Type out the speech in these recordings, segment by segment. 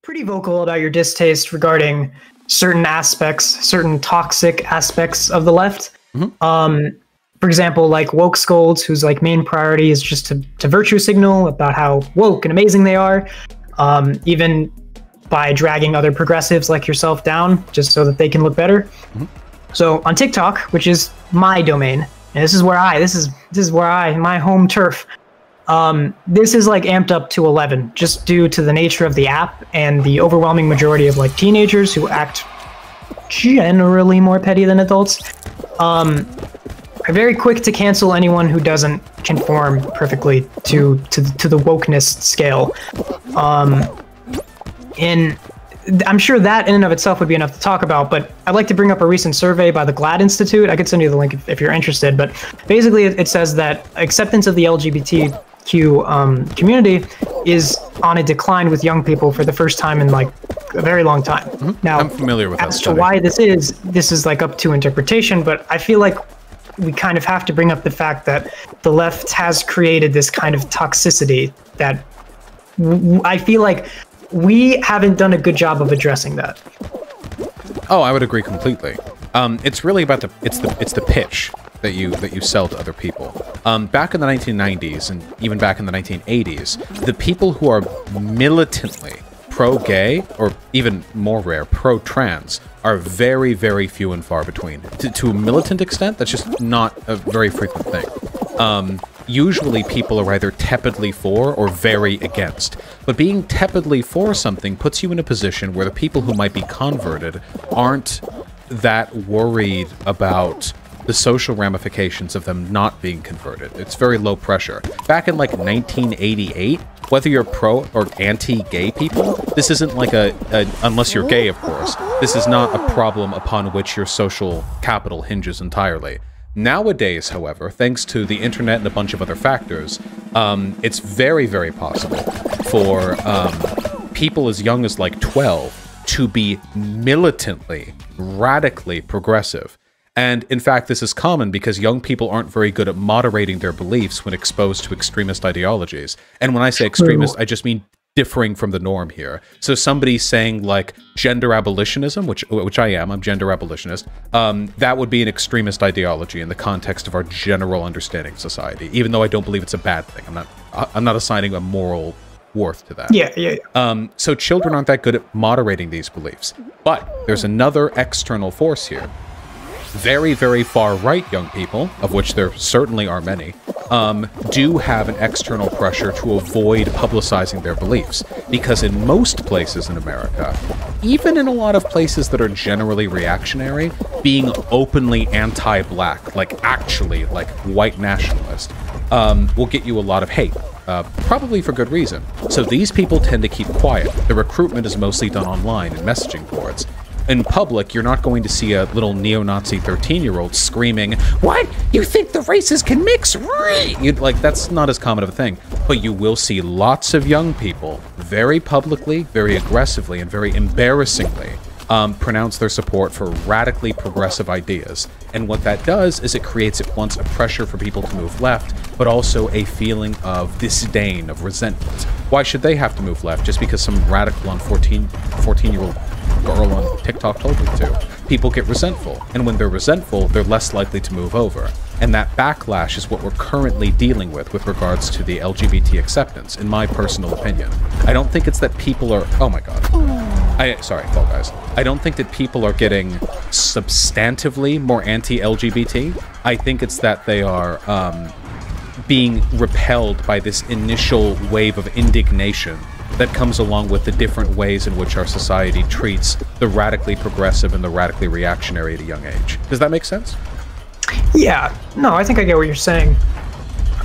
pretty vocal about your distaste regarding certain aspects, certain toxic aspects of the left. For example, like woke scolds, whose like main priority is just to virtue signal about how woke and amazing they are, even by dragging other progressives like yourself down just so that they can look better. So on TikTok, which is my domain, and this is my home turf. This is like amped up to 11 just due to the nature of the app and the overwhelming majority of like teenagers who act generally more petty than adults. Are very quick to cancel anyone who doesn't conform perfectly to the wokeness scale. And I'm sure that in and of itself would be enough to talk about, but I'd like to bring up a recent survey by the GLAAD Institute. I could send you the link if you're interested, but basically it says that acceptance of the LGBTQ community is on a decline with young people for the first time in like a very long time. Now, I'm familiar with that as to study. why this is like up to interpretation, but I feel like we kind of have to bring up the fact that the left has created this kind of toxicity that I feel like we haven't done a good job of addressing that. Oh, I would agree completely. It's really about it's the pitch that you sell to other people. Back in the 1990s and even back in the 1980s, the people who are militantly pro-gay, or even more rare, pro-trans, are very, very few and far between. To a militant extent, that's just not a very frequent thing. Usually people are either tepidly for or very against. But being tepidly for something puts you in a position where the people who might be converted aren't that worried about the social ramifications of them not being converted. It's very low pressure. Back in like 1988, whether you're pro or anti-gay people, this isn't like unless you're gay, of course, this is not a problem upon which your social capital hinges entirely. Nowadays, however, thanks to the internet and a bunch of other factors, it's very, very possible for people as young as like 12 to be militantly, radically progressive. And in fact, this is common because young people aren't very good at moderating their beliefs when exposed to extremist ideologies. And when I say extremist, I just mean differing from the norm here. So somebody saying like gender abolitionism, which I am, I'm gender abolitionist, that would be an extremist ideology in the context of our general understanding of society, even though I don't believe it's a bad thing. I'm not assigning a moral worth to that. Yeah. So children aren't that good at moderating these beliefs. But there's another external force here. Very, very far-right young people, of which there certainly are many, do have an external pressure to avoid publicizing their beliefs. Because in most places in America, even in a lot of places that are generally reactionary, being openly anti-black, like actually like white nationalist, will get you a lot of hate. Probably for good reason. So these people tend to keep quiet. The recruitment is mostly done online in messaging boards. In public, you're not going to see a little neo-Nazi 13-year-old screaming, "What? You think the races can mix?" Like, that's not as common of a thing. But you will see lots of young people very publicly, very aggressively, and very embarrassingly pronounce their support for radically progressive ideas. And what that does is it creates at once a pressure for people to move left, but also a feeling of disdain, of resentment. Why should they have to move left just because some radical on 14-year-old girl on TikTok told me to? People get resentful, and when they're resentful, they're less likely to move over. And that backlash is what we're currently dealing with regards to the LGBT acceptance, in my personal opinion. I don't think it's that people are... Oh my god. Sorry, Fall Guys. I don't think that people are getting substantively more anti-LGBT. I think it's that they are being repelled by this initial wave of indignation that comes along with the different ways in which our society treats the radically progressive and the radically reactionary at a young age. Does that make sense? Yeah. No, I think I get what you're saying.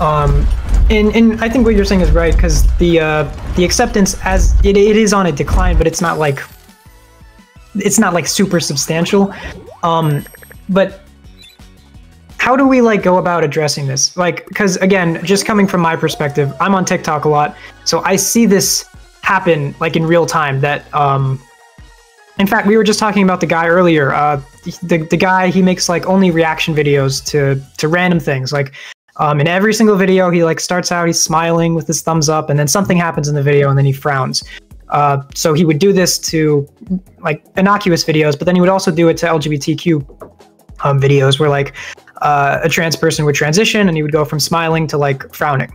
And I think what you're saying is right, because the acceptance as it is on a decline, but it's not like super substantial. But how do we like go about addressing this? Like, because again, just coming from my perspective, I'm on TikTok a lot, so I see this happen like in real time. That in fact, we were just talking about the guy earlier. The guy, he makes like only reaction videos to random things. Like in every single video, he like starts out, he's smiling with his thumbs up, and then something happens in the video, and then he frowns. So he would do this to like innocuous videos, but then he would also do it to LGBTQ videos where like a trans person would transition and he would go from smiling to like frowning,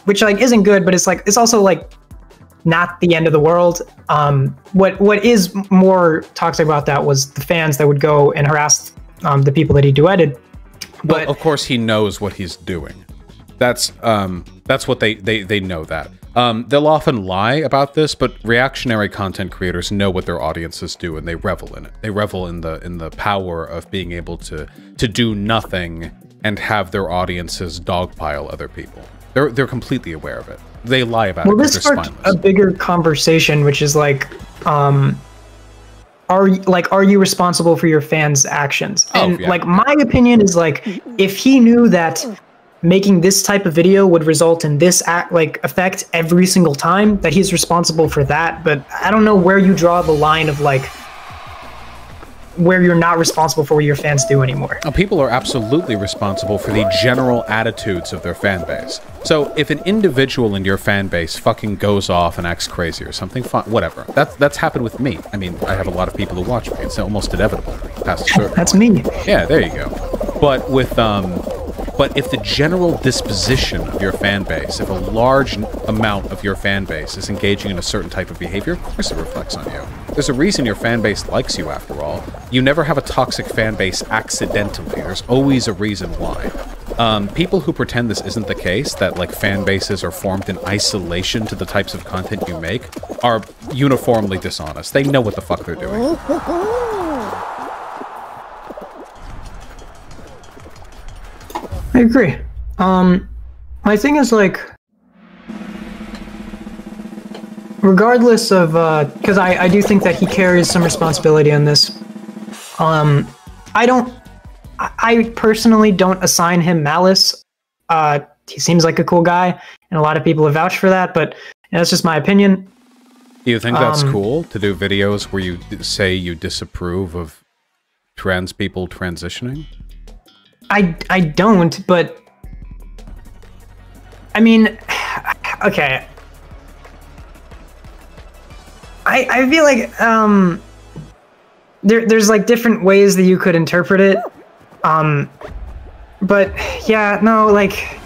which like isn't good, but it's also like not the end of the world. What is more toxic about that was the fans that would go and harass the people that he duetted. But well, of course he knows what he's doing. That's what they know that. They'll often lie about this, but reactionary content creators know what their audiences do, and they revel in it. They revel in the power of being able to do nothing and have their audiences dogpile other people. They're completely aware of it. They lie about it. Well, this sparked a bigger conversation, which is like, are you responsible for your fans' actions? And like my opinion is like, if he knew that making this type of video would result in this effect every single time, that he's responsible for that. But I don't know where you draw the line of like where you're not responsible for what your fans do anymore. People are absolutely responsible for the general attitudes of their fan base. So if an individual in your fan base fucking goes off and acts crazy or something, whatever. That's happened with me. I mean, I have a lot of people who watch me. It's almost inevitable past a certain That's point. me. Yeah, there you go. But with but if the general disposition of your fan base, if a large amount of your fan base is engaging in a certain type of behavior, of course it reflects on you. There's a reason your fan base likes you, after all. You never have a toxic fan base accidentally. There's always a reason why. People who pretend this isn't the case, that like fan bases are formed in isolation to the types of content you make, are uniformly dishonest. They know what the fuck they're doing. I agree. My thing is like, regardless of, because I do think that he carries some responsibility on this. I personally don't assign him malice. He seems like a cool guy, and a lot of people have vouched for that, but that's just my opinion. Do you think that's cool, to do videos where you say you disapprove of trans people transitioning? I don't, but I mean, okay. I feel like there's like different ways that you could interpret it. But yeah, no, like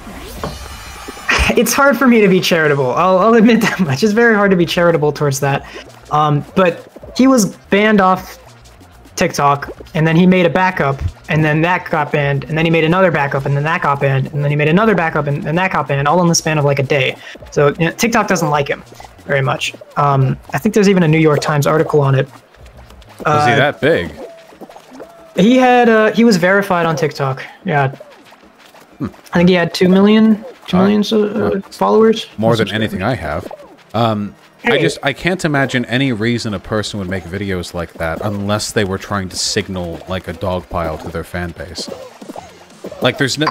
it's hard for me to be charitable. I'll admit that much. It's very hard to be charitable towards that. But he was banned off TikTok, and then he made a backup, and then that got banned, and then he made another backup, and then that got banned, and then he made another backup, and that got banned, all in the span of like a day. So you know, TikTok doesn't like him very much. I think there's even a New York Times article on it. Was he that big? He was verified on TikTok. Yeah. I think he had 2 million followers. More than anything I have. I can't imagine any reason a person would make videos like that unless they were trying to signal like a dog pile to their fan base. Like there's no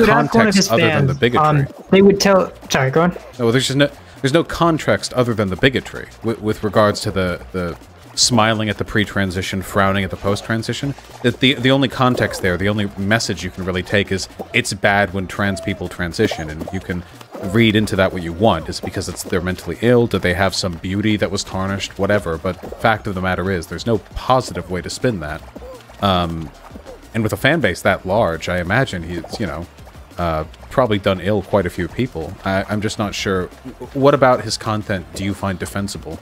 context other than the bigotry. They would tell. Sorry, go on. No, there's no context other than the bigotry with regards to the smiling at the pre-transition, frowning at the post-transition. The only context there, the only message you can really take is it's bad when trans people transition, and you can read into that what you want. Is because they're mentally ill? Do they have some beauty that was tarnished? Whatever. But fact of the matter is, there's no positive way to spin that. And with a fan base that large, I imagine he's, probably done ill quite a few people. I'm just not sure. What about his content do you find defensible?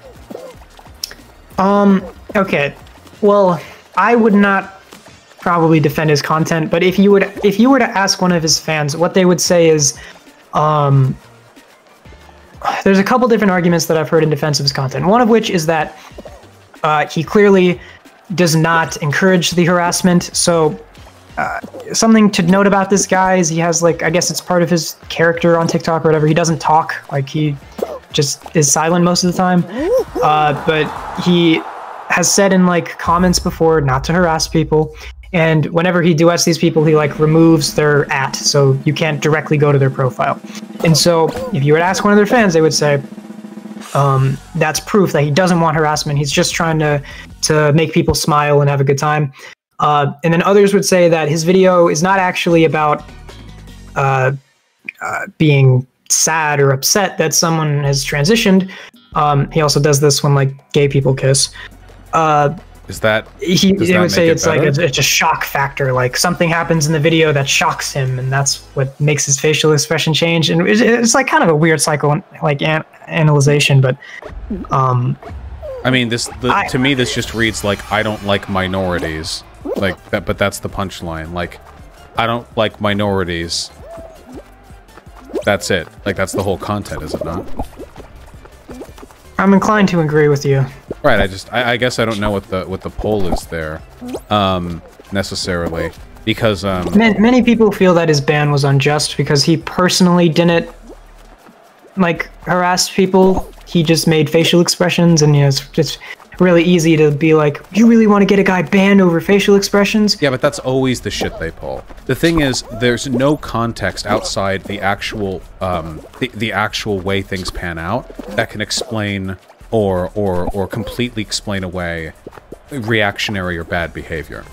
Okay. Well, I would not probably defend his content, but if you were to ask one of his fans, what they would say is, there's a couple different arguments that I've heard in defense of his content. One of which is that he clearly does not encourage the harassment. So something to note about this guy is he has like, I guess it's part of his character on TikTok or whatever. He doesn't talk, like he just is silent most of the time. But he has said in like comments before not to harass people. And whenever he duets these people, he like removes their @ so you can't directly go to their profile. And so if you were to ask one of their fans, they would say, that's proof that he doesn't want harassment. He's just trying to make people smile and have a good time. And then others would say that his video is not actually about being sad or upset that someone has transitioned, He also does this when like gay people kiss. Is that he would say it's better? like it's a shock factor. Like something happens in the video that shocks him, and that's what makes his facial expression change. And it's like kind of a weird cycle, like analyzation. But I mean, to me, this just reads like I don't like minorities, like that. But that's the punchline. Like, I don't like minorities. That's it. Like that's the whole content, is it not? I'm inclined to agree with you. Right. I guess I don't know what the poll is there, necessarily, because many people feel that his ban was unjust because he personally didn't like harass people. He just made facial expressions, and it's just really easy to be like, you really want to get a guy banned over facial expressions? Yeah, but that's always the shit they pull. The thing is, there's no context outside the actual the actual way things pan out that can explain or completely explain away reactionary or bad behavior.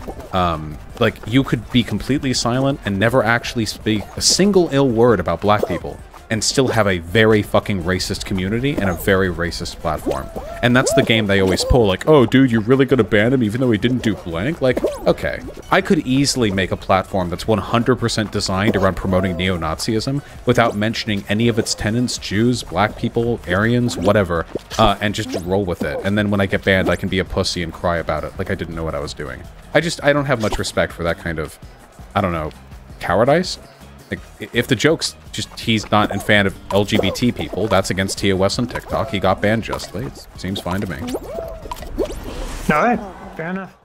Like, you could be completely silent and never actually speak a single ill word about black people and still have a very fucking racist community and a very racist platform. And that's the game they always pull, like, oh, dude, you're really gonna ban him even though he didn't do blank? Like, okay. I could easily make a platform that's 100% designed around promoting neo-Nazism without mentioning any of its tenants, Jews, black people, Aryans, whatever, and just roll with it. And then when I get banned, I can be a pussy and cry about it, like I didn't know what I was doing. I don't have much respect for that kind of, I don't know, cowardice? Like, if the joke's just he's not a fan of LGBT people, that's against TOS on TikTok. He got banned justly. It seems fine to me. All right, fair enough.